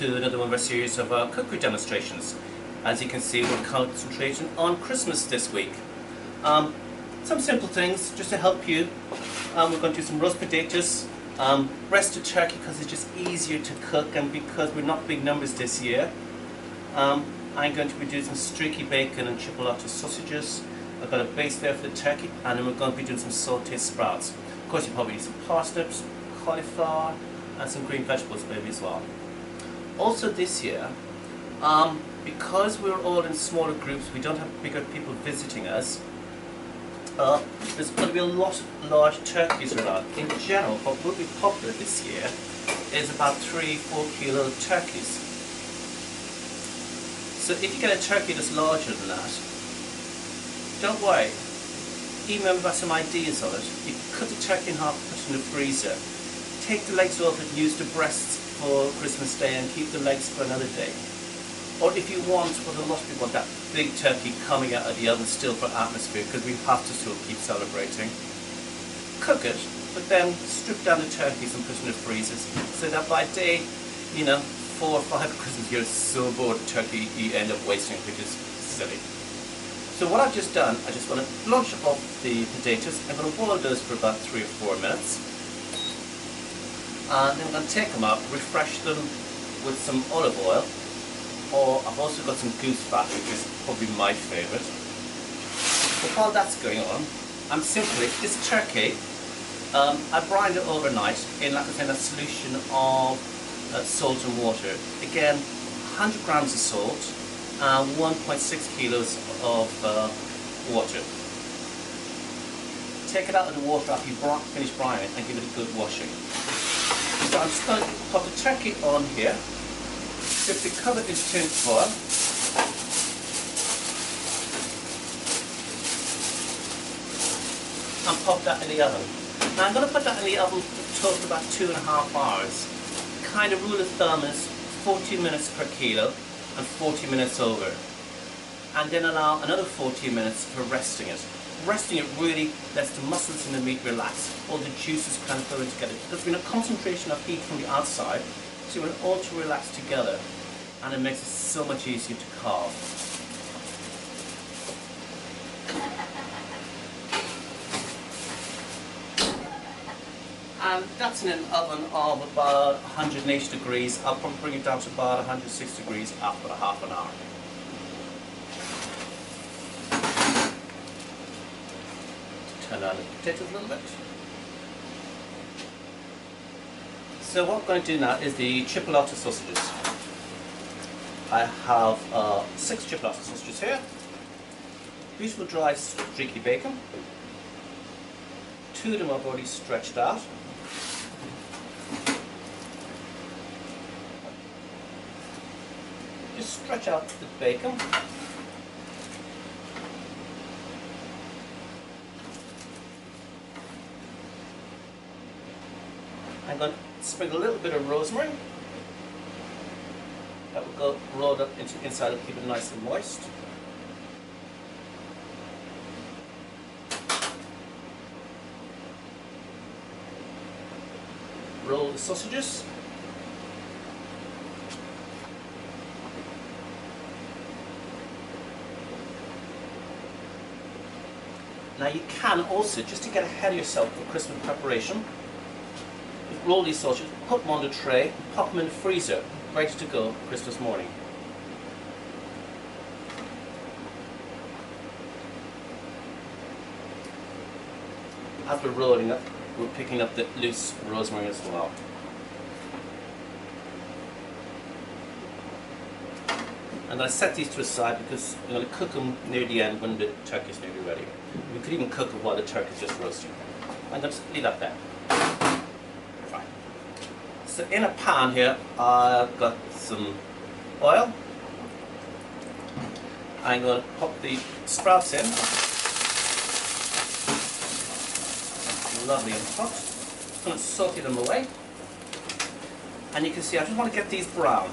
to another one of our series of cookery demonstrations. As you can see, we're concentrating on Christmas this week. Some simple things just to help you. We're going to do some roast potatoes, breasted turkey because it's just easier to cook and because we're not big numbers this year. I'm going to be doing some streaky bacon and chipolata sausages. I've got a base there for the turkey, and then we're going to be doing some sauteed sprouts. Of course, you probably need some parsnips, cauliflower, and some green vegetables maybe as well. Also this year, because we're all in smaller groups, we don't have bigger people visiting us, there's going to be a lot of large turkeys around. In general, what will be popular this year is about 3-4 kilo turkeys. So if you get a turkey that's larger than that, don't worry. Email me about some ideas on it. You can cut the turkey in half, put it in the freezer. Take the legs off and use the breasts for Christmas Day and keep the legs for another day. Or if you want, what a lot of people want, that big turkey coming out of the oven still for atmosphere, because we have to still keep celebrating. Cook it, but then strip down the turkeys and put it in the freezers, so that by day, 4 or 5 Christmas, you're so bored of turkey you end up wasting it, which is silly. So what I've just done, I just want to blanch off the potatoes. I'm going to boil those for about 3 or 4 minutes. And then I'm going to take them out, refresh them with some olive oil, or I've also got some goose fat, which is probably my favourite. But while that's going on, I'm simply, this turkey, I brined it overnight in, like I said, a solution of salt and water. Again, 100 grams of salt and 1.6 kilos of water. Take it out of the water after you finish brining it and give it a good washing. So I'm just going to pop the turkey on here, simply cover it in tin foil, and pop that in the oven. Now I'm going to put that in the oven for toast about 2.5 hours. Kind of rule of thumb is 40 minutes per kilo and 40 minutes over. And then allow another 40 minutes for resting it. Resting it really lets the muscles in the meat relax, all the juices kind of go in together. Because we're in a concentration of heat from the outside, so you want it all to relax together, and it makes it so much easier to carve. And that's in an oven of about 180 degrees. I'll probably bring it down to about 106 degrees after about half an hour. Turn on the potatoes a little bit. So what I'm going to do now is the chipolata sausages. I have 6 chipolata sausages here. Beautiful dry streaky bacon. 2 of them I've already stretched out. Just stretch out the bacon. I'm going to sprinkle a little bit of rosemary. That will go rolled up into the inside and keep it nice and moist. Roll the sausages. Now you can also, just to get ahead of yourself for Christmas preparation, roll these sausages, put them on the tray, pop them in the freezer, ready to go Christmas morning. As we're rolling up, we're picking up the loose rosemary as well. I'm going to set these to the side because I'm going to cook them near the end when the turkey is nearly ready. We could even cook it while the turkey is just roasting. I'm going to leave that there. Fine. So in a pan here, I've got some oil. I'm going to pop the sprouts in. Lovely and hot. I'm going to saute them away. And you can see I just want to get these brown.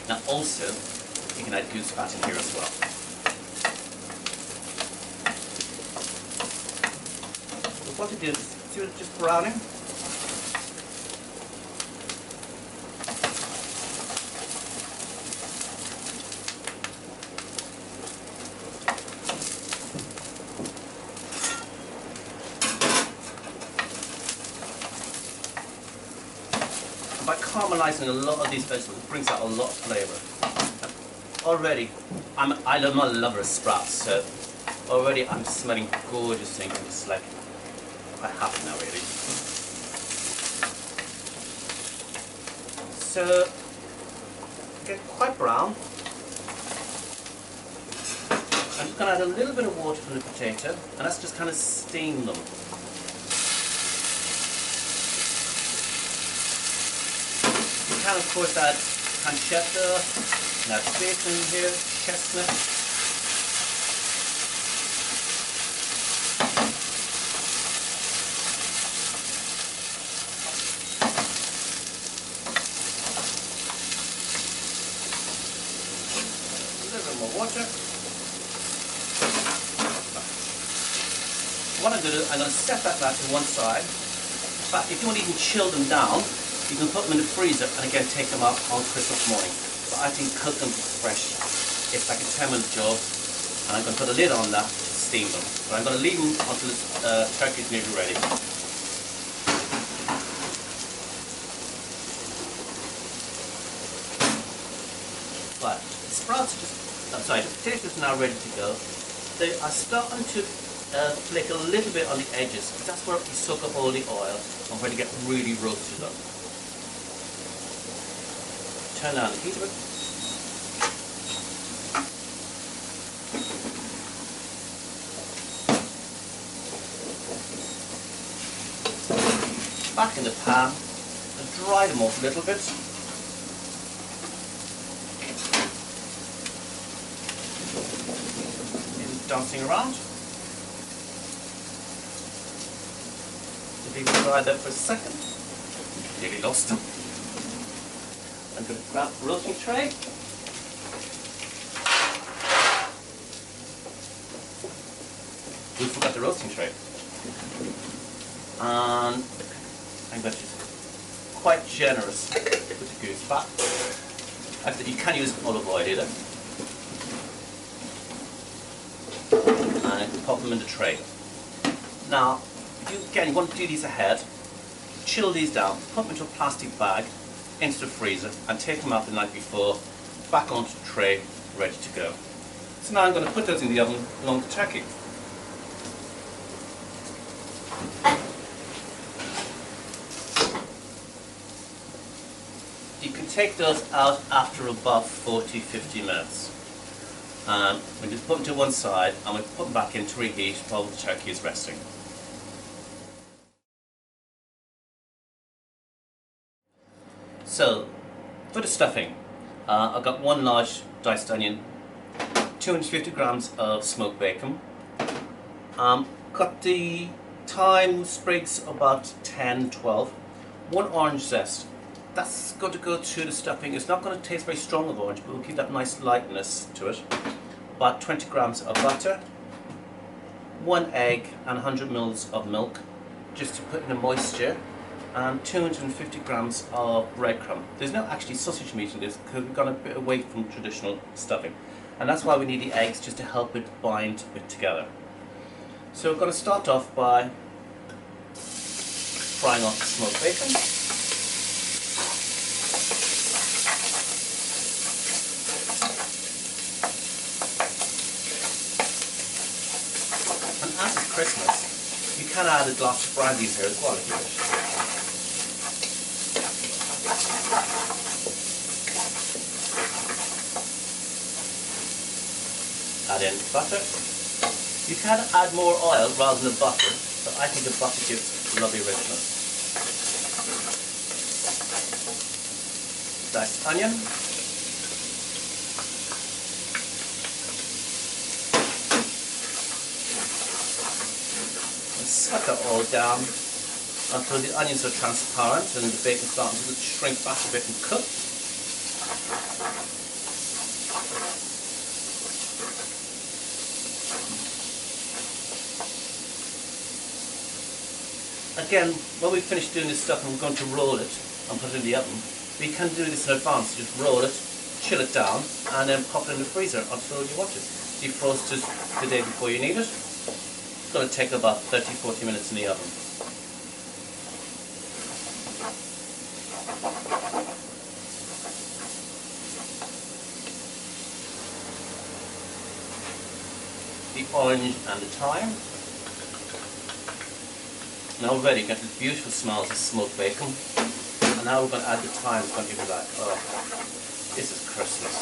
Now also, you can add goose fat in here as well. So what to do is, see it's just browning? By caramelizing a lot of these vegetables, it brings out a lot of flavour. Already, I'm a lover of sprouts, so already I'm smelling gorgeous things. I'm just like quite happy now, really. So, get quite brown. I'm just going to add a little bit of water from the potato, and that's just kind of steam them. You can of course add pancetta, and add bacon here, chestnut. A little bit more water. What I'm going to do, I'm going to set that to one side. In fact, if you want to even chill them down, you can put them in the freezer and again take them out on Christmas morning. But I think cook them fresh. It's like a 10-minute job, and I'm going to put a lid on that to steam them. But I'm going to leave them until the turkey is nearly ready. But the sprouts are the potatoes are now ready to go. They are starting to flake a little bit on the edges, because that's where you soak up all the oil and where they get really roasted up. Turn down the heat of it. Back in the pan and dry them off a little bit. Dancing around. Leave them dry there for a second. Nearly lost them. I'm going to grab the roasting tray. We forgot the roasting tray. And I'm going to be quite generous with the goose fat. Actually, you can use olive oil either. And pop them in the tray. Now, again, you want to do these ahead. Chill these down, put them into a plastic bag, into the freezer, and take them out the night before, back onto the tray, ready to go. So now I'm going to put those in the oven along with the turkey. You can take those out after about 40-50 minutes. We just put them to one side, and we put them back in to reheat while the turkey is resting. So, for the stuffing, I've got one large diced onion, 250 grams of smoked bacon, got the thyme sprigs about 10-12, one orange zest. That's going to go to the stuffing. It's not going to taste very strong of orange, but we'll keep that nice lightness to it. About 20 grams of butter, one egg and 100 mils of milk, just to put in the moisture, and 250 grams of breadcrumb. There's no actually sausage meat in this because we've gone a bit away from traditional stuffing, and that's why we need the eggs, just to help it bind it together. So we're going to start off by frying off the smoked bacon. And as it's Christmas, you can add a glass of brandy in here as well if you wish. Add in butter. You can add more oil rather than the butter, but I think the butter gives lovely richness. Diced onion. And set that all down until the onions are transparent and the bacon starting to shrink back a bit and cook. Again, when we finish doing this stuff, and we're going to roll it and put it in the oven, we can do this in advance. Just roll it, chill it down, and then pop it in the freezer until you want it. Defrost it the day before you need it. It's going to take about 30-40 minutes in the oven. orange and the thyme. And already get the beautiful smells of smoked bacon. And now we're going to add the thyme. It's going to give you like, oh, this is Christmas.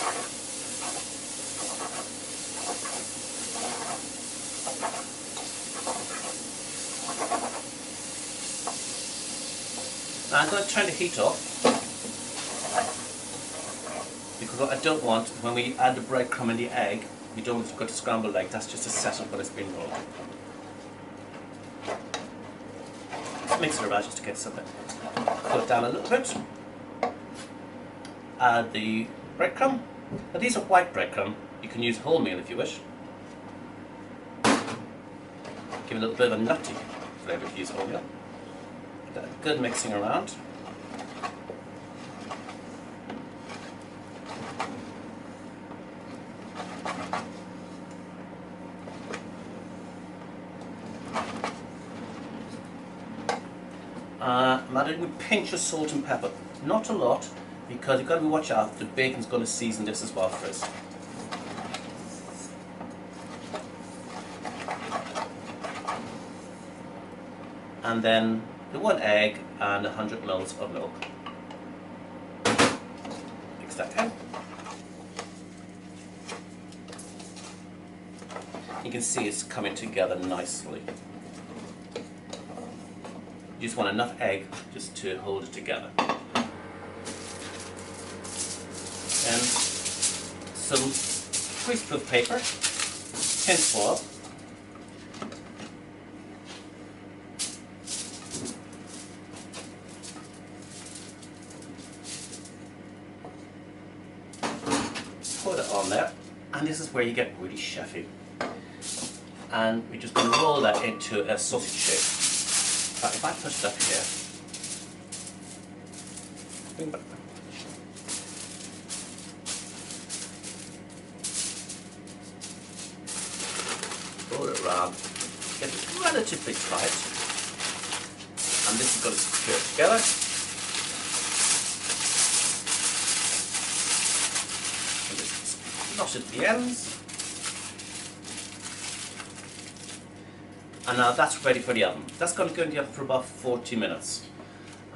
Now I'm going to turn the heat off, because what I don't want, when we add the breadcrumb and the egg, we don't want to go to scrambled egg. That's just a setup when it's been rolled. Let's mix it around just to get something. Put it down a little bit. Add the breadcrumb. Now these are white breadcrumb. You can use wholemeal if you wish. Give it a little bit of a nutty flavour if you use wholemeal. Good mixing around. I'm adding a pinch of salt and pepper. Not a lot, because you've got to watch out. The bacon's going to season this as well first. And then the 1 egg and 100 ml of milk. Mix that in. You can see it's coming together nicely. You just want enough egg just to hold it together. And some greaseproof paper, tin foil, put it on there, and this is where you get really chefy. And we're just going to roll that into a sausage shape. But if I push it up here, bring back. Roll it around, get it relatively tight, and this is going to secure it together. And just notch it at the ends. And now that's ready for the oven. That's going to go in the oven for about 40 minutes.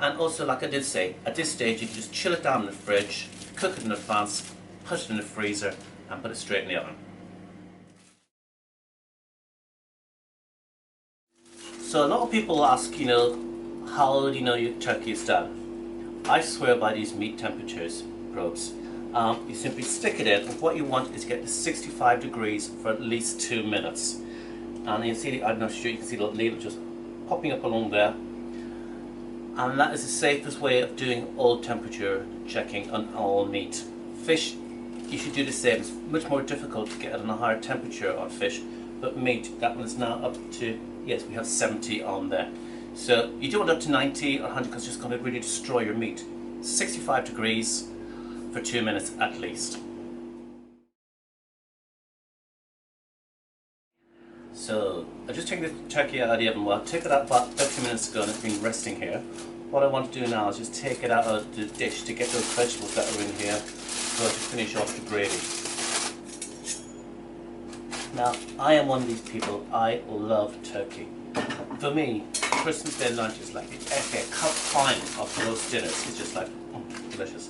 And also, like I did say, at this stage you can just chill it down in the fridge, cook it in advance, put it in the freezer, and put it straight in the oven. So a lot of people ask, how do you know your turkey is done? I swear by these meat temperatures probes. You simply stick it in, and what you want is get to 65 degrees for at least 2 minutes. And you see, I'm not sure you can see the needle just popping up along there. And that is the safest way of doing all temperature checking on all meat. Fish, you should do the same. It's much more difficult to get it on a higher temperature on fish, but meat, that one's now up to, yes, we have 70 on there. So you do want up to 90 or 100 because it's just going to really destroy your meat. 65 degrees for 2 minutes at least. So I just taken the turkey out of the oven. Well, I took it out about 30 minutes ago and it's been resting here. What I want to do now is just take it out of the dish to get those vegetables that are in here so to finish off the gravy. Now, I am one of these people, I love turkey. For me, Christmas Day lunch is like the epic prime of roast dinners. It's just like, delicious.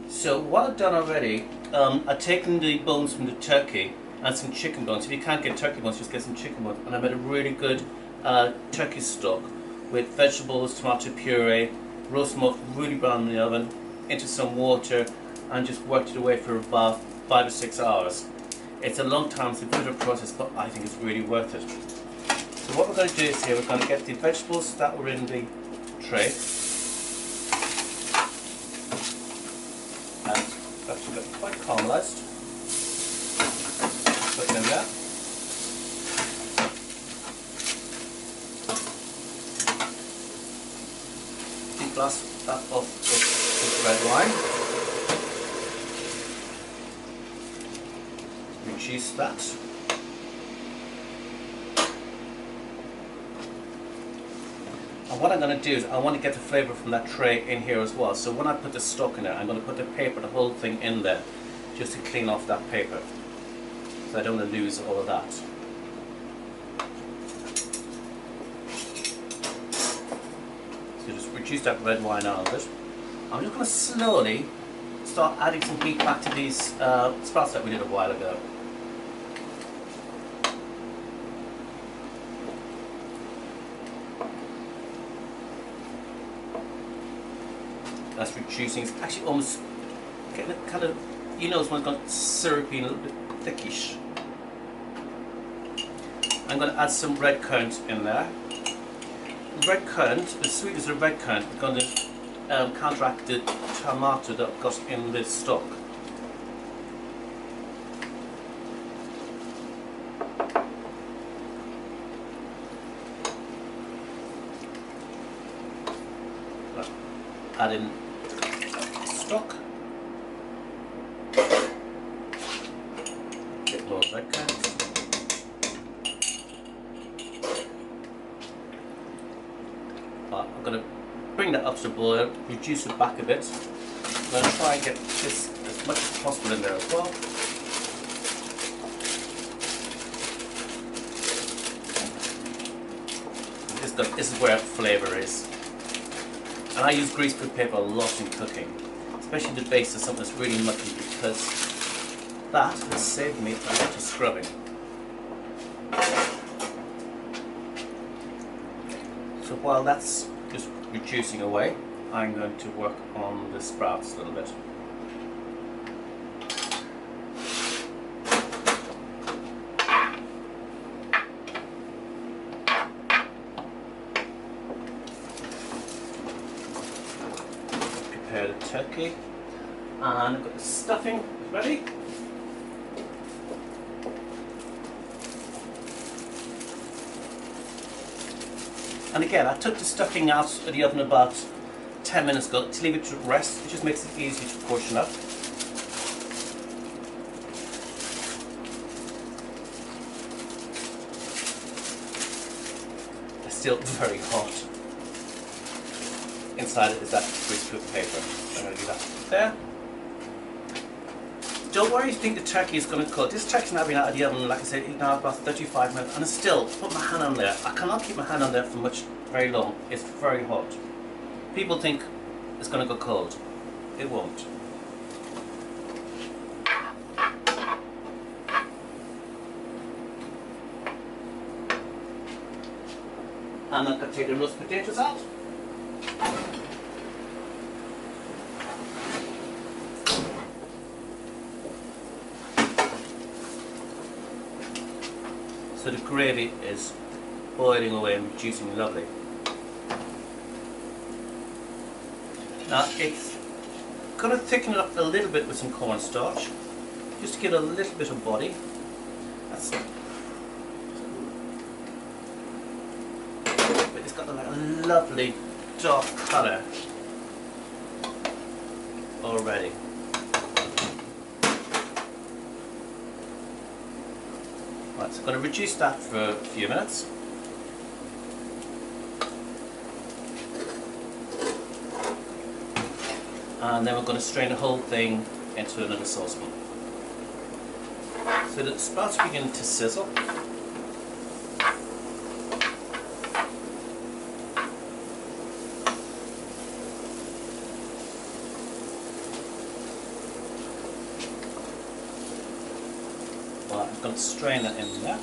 So what I've done already, I've taken the bones from the turkey and some chicken bones. If you can't get turkey bones, just get some chicken bones. And I made a really good turkey stock with vegetables, tomato puree, roast them up really brown in the oven, into some water, and just worked it away for about 5 or 6 hours. It's a long time, it's a bit of a process, but I think it's really worth it. So what we're going to do is here, we're going to get the vegetables that were in the tray. And that's got quite caramelized. Put it in there. Glass that off with red wine. Reduce that. And what I'm going to do is I want to get the flavour from that tray in here as well. So when I put the stock in there, I'm going to put the paper, the whole thing in there, just to clean off that paper. so I don't want to lose all of that. So just reduce that red wine out of it. I'm just going to slowly start adding some heat back to these sprouts that we did a while ago. That's reducing. It's actually almost getting a kind of, you know, it's when it's got syrupy and a little bit thickish. I'm going to add some red currant in there. The red currant, the sweetness of the red currant is going to counteract the tomato that I've got in this stock. Add in stock. Bit more red currant. I'm going to bring that up to the boil, reduce it back a bit. I'm going to try and get this as much as possible in there as well. This is where flavour is. And I use greaseproof paper a lot in cooking, especially the base of something that's really mucky, because that has saved me a lot of scrubbing. So while that's just reducing away, I'm going to work on the sprouts a little bit. Prepare the turkey, and I've got the stuffing ready. And again, I took the stuffing out of the oven about 10 minutes ago to leave it to rest. It just makes it easy to portion up. It's still very hot. Inside it is that greaseproof paper. I'm going to do that there. Don't worry if you think the turkey is going to cook. This turkey's now been out of the oven, like I said, now about 35 minutes, and I still put my hand on there. I cannot keep my hand on there for very long. It's very hot. People think it's going to go cold. It won't. And I'm going to take the roast potatoes out. So the gravy is boiling away and reducing lovely. Now it's going to thicken it up a little bit with some cornstarch, just to give it a little bit of body. That's it. But it's got a lovely dark colour already. Right, so I'm going to reduce that for a few minutes. And then we're going to strain the whole thing into another saucepan. So the sprouts are beginning to sizzle. Right, I'm going to strain that in there.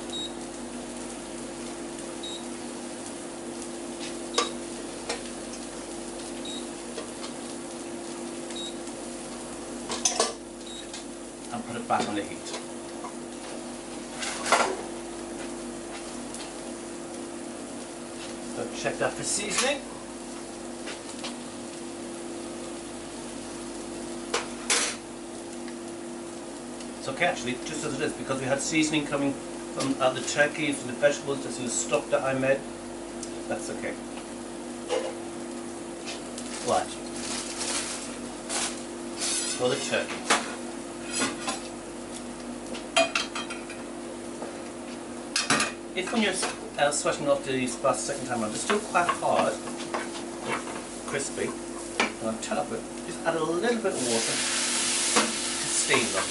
And put it back on the heat. So check that for seasoning. It's okay actually, just as it is, because we had seasoning coming from the turkey, from the vegetables, that's in the stock that I made. That's okay. Right. For the turkey. If when you're sweating off the sprouts the second time around, they're still quite hard, crispy, and on top of it, just add a little bit of water to steam them.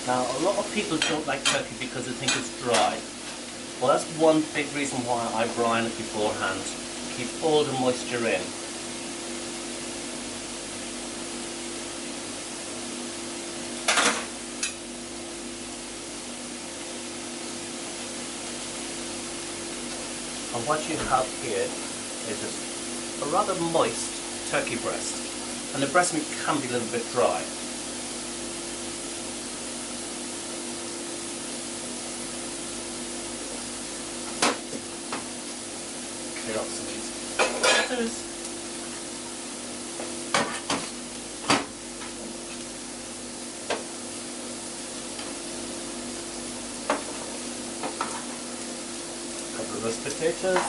Now, a lot of people don't like turkey because they think it's dry. Well, that's one big reason why I brine it beforehand. Keep all the moisture in. And what you have here is a rather moist turkey breast. And the breast meat can be a little bit dry. Clear off some of these waters. Couple of roast potatoes.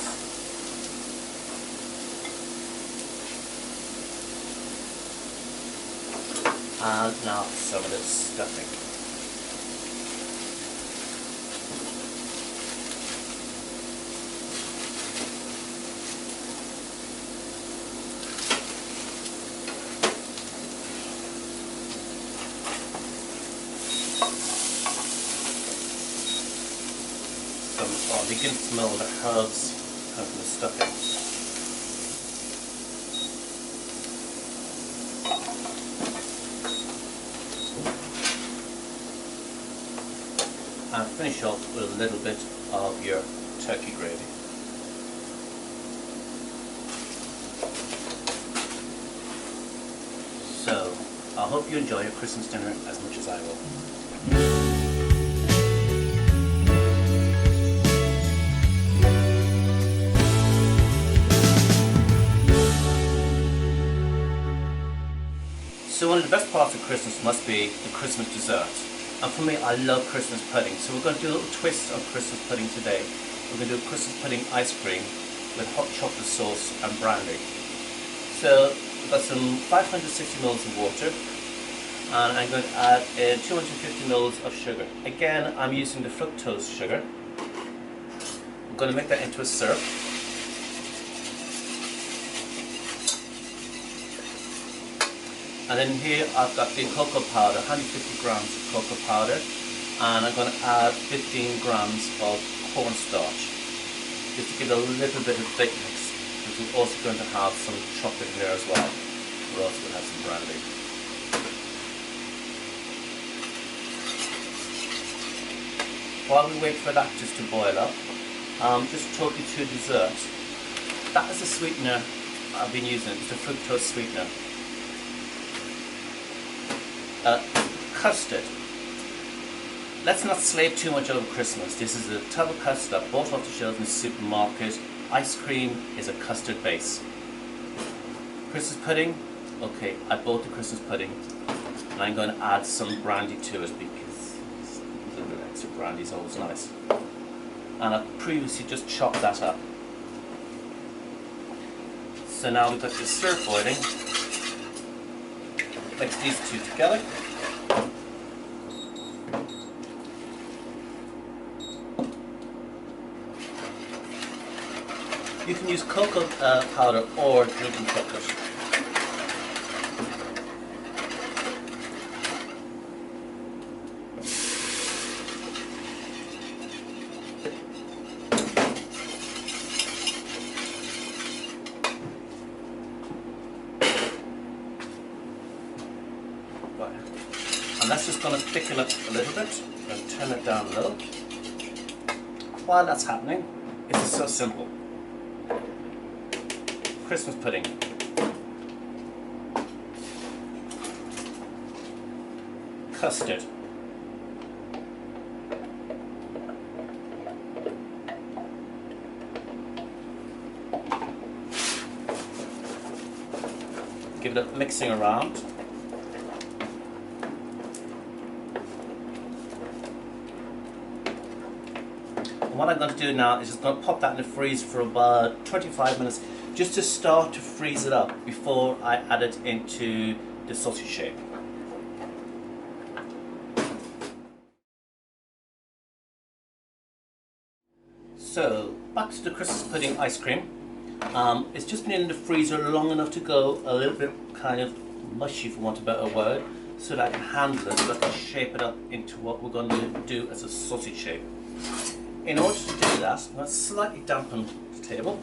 And now some of this stuffing. You can smell the herbs coming from the stuffing. And finish off with a little bit of your turkey gravy. So, I hope you enjoy your Christmas dinner as much as I will. So one of the best parts of Christmas must be the Christmas dessert. And for me, I love Christmas pudding. So we're going to do a little twist on Christmas pudding today. We're going to do Christmas pudding ice cream with hot chocolate sauce and brandy. So we've got some 560 ml of water, and I'm going to add 250 ml of sugar. Again, I'm using the fructose sugar. I'm going to make that into a syrup. And then here I've got the cocoa powder, 150 grams of cocoa powder, and I'm going to add 15 grams of cornstarch, just to give it a little bit of thickness, because we're also going to have some chocolate in there as well. We're also going to have some brandy. While we wait for that just to boil up, just talk you to dessert. That is a sweetener I've been using, it's a fructose sweetener. Custard. Let's not slave too much over Christmas. This is a tub of custard I bought off the shelves in the supermarket. Ice cream is a custard base. Christmas pudding. Okay, I bought the Christmas pudding, and I'm going to add some brandy to it because a little bit of extra brandy is always nice. And I previously just chopped that up. So now we've got the syrup boiling. Mix these two together. You can use cocoa powder or drinking chocolate. And that's just going to thicken up a little bit and turn it down low. While that's happening, it's so simple. Christmas pudding. Custard. Give it a mixing around. And what I'm going to do now is just going to pop that in the freezer for about 25 minutes just to start to freeze it up before I add it into the sausage shape. So, back to the Christmas pudding ice cream. It's just been in the freezer long enough to go a little bit kind of mushy, for want of a better word. so that I can handle it, so I can shape it up into what we're going to do as a sausage shape. In order to do that, I'm going to slightly dampen the table,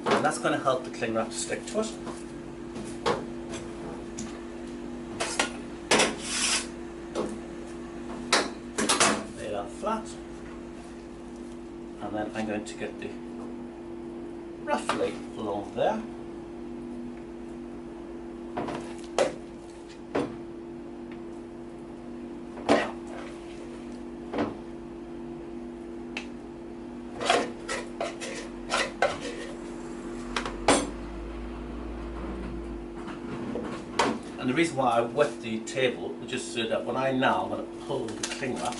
and that's going to help the cling wrap to stick to it. Lay that flat, and then I'm going to get the roughly along there. And the reason why I wet the table is just so that when I'm going to pull the cling wrap,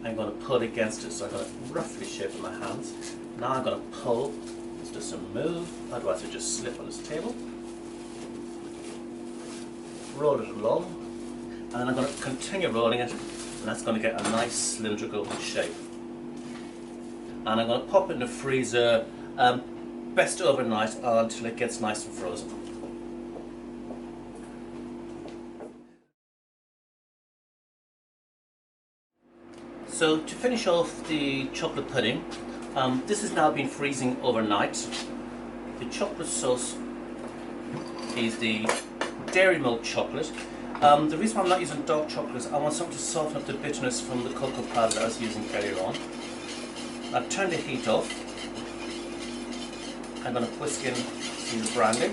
I'm going to pull against it. So I'm going to roughly shape with my hands. Now I'm going to pull. It's just a move, otherwise it just slip on this table. Roll it along, and then I'm going to continue rolling it, and that's going to get a nice cylindrical shape. And I'm going to pop it in the freezer, best overnight until it gets nice and frozen. So to finish off the chocolate pudding, this has now been freezing overnight. The chocolate sauce is the dairy milk chocolate. The reason why I'm not using dark chocolate is I want something to soften up the bitterness from the cocoa powder that I was using earlier on. I've turned the heat off. I'm going to whisk in some of the brandy.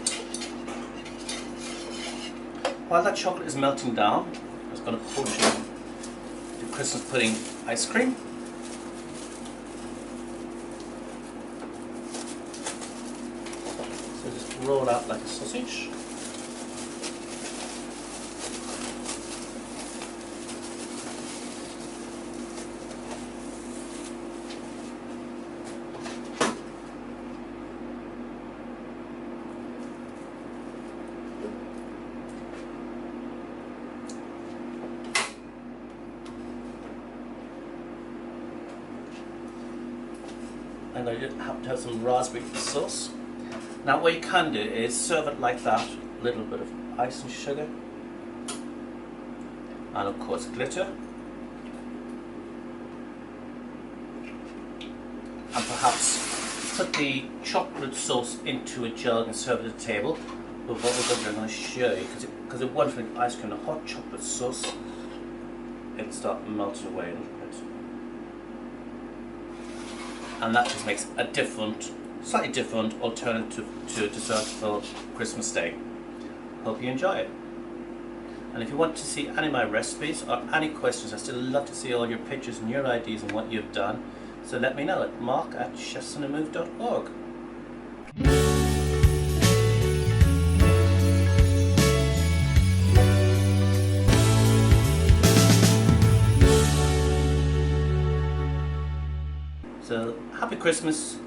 While that chocolate is melting down, I'm just going to portion the Christmas pudding ice cream. So just roll out like a sausage. I'm going to have to have some raspberry sauce. Now what you can do is serve it like that, a little bit of ice and sugar, and of course glitter, and perhaps put the chocolate sauce into a jug and serve it at the table. But what we're going to do, I'm going to show you, because it won't make ice cream, the hot chocolate sauce, it'll start melting away a little bit. And that just makes a slightly different alternative to dessert for Christmas Day. Hope you enjoy it. And if you want to see any of my recipes or any questions, I still love to see all your pictures and your ideas and what you've done. So let me know at mark@chefsonaMove.org. So happy Christmas,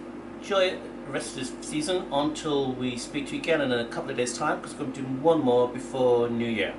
enjoy the rest of this season until we speak to you again in a couple of days' time, because we're going to do one more before New Year.